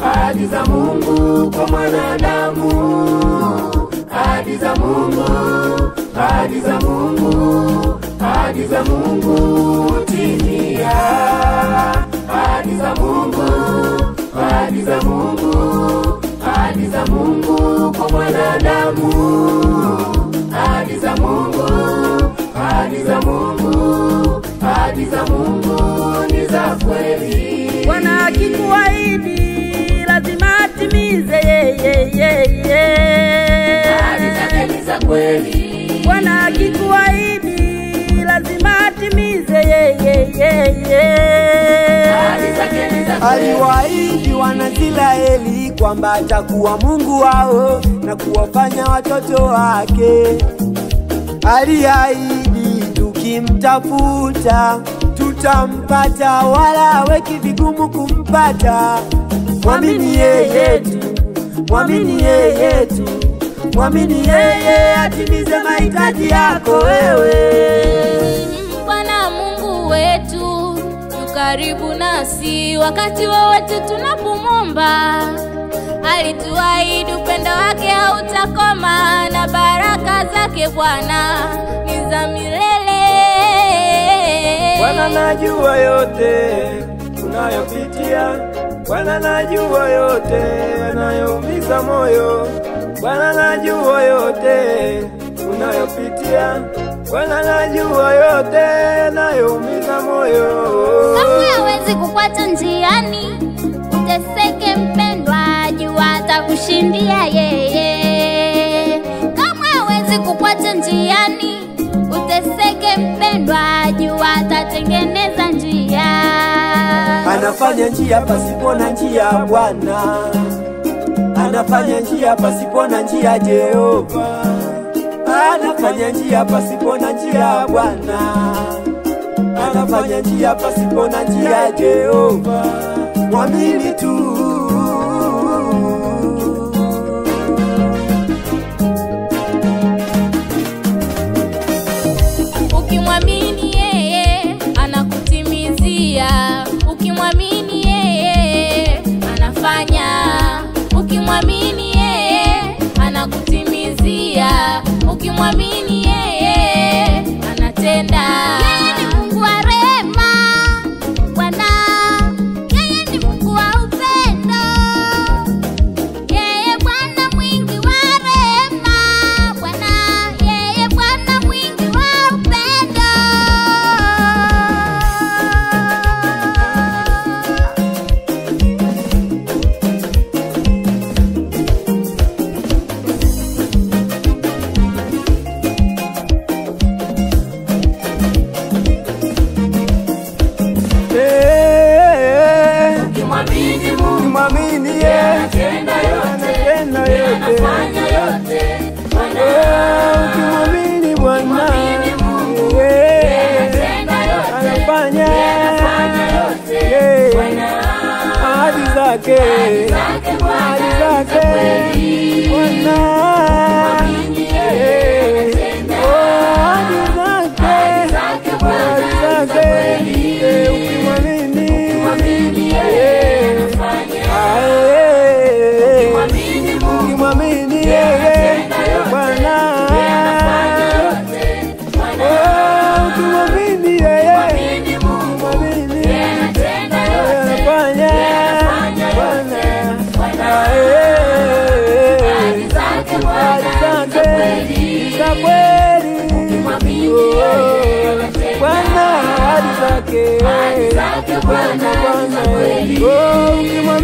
ahadi za Mungu kwa mwanadamu, ahadi za Mungu, ahadi za Mungu, ahadi za Mungu timia, ahadi za Mungu, ahadi za Mungu, ahadi za Mungu kwa mwanadamu, ahadi za Mungu, ahadi za Mungu, ahadi za Mungu ni za kweli. Bwana akikuahidi lazima atimize, ahadi zake ni za kweli. Bwana akikuahidi lazima atimize, ahadi zake ni za kweli. Aliwaahidi Wanaisraeli kwamba atakuwa Mungu wao na kuwafanya watoto wake. Aliahidi tukimtafuta tutampata, wala weki vigumu kumpata. Mwamini yeye tu, mwamini yeye tu, mwamini yeye atimize mahitaji yako wewe. Bwana Mungu wetu yu karibu nasi wakati wowote tunapomwomba. Alituahidi upendo wake hautakoma, na baraka zake Bwana ni za milele. Bwana najua yote unayopitia, Bwana najua yote yanayoumiza moyo, Bwana najua yote unayopitia, Bwana najua yote yanayoumiza moyo. Kamwe hawezi kukuacha njiani uteseke mpendwa, jua atakushindia yeye. Kamwe hawezi kukuacha njiani uteseke mpendwa, jua atatengeneza njia. Anafanya njia pasipo na njia Bwana, anafanya njia pasipo na njia Jehova, anafanya njia pasipo na njia Bwana, anafanya njia pasipo na njia Jehova. Mwamini tu. Ukimwamini yeye anakutimizia, ukimwamini yeye anafanya, ukimwamini yeye anakutimizia, ukimwamini yeye anatenda. Yeye ni Mungu wa rehema Bwana, yeye ni Mungu wa upendo, yeye Bwana mwingi wa rehema Bwana, yeye Bwana mwingi wa upendo. Ukimwamini Mungu, Mwamini yeye anatenda yote, anafanya yote. ukimwamini Bwana anafanya yote. Ahadi zake, ahadi zake Bwana, ahadi zake, ahadi zake. Ukimwamini ukimwamini yeye Bwana, ukimwamini yeye, ukimwamini anafanya Bwana, ahadi zake za kweli Bwana, ahadi zake Bwana, Bwana, ukimwamini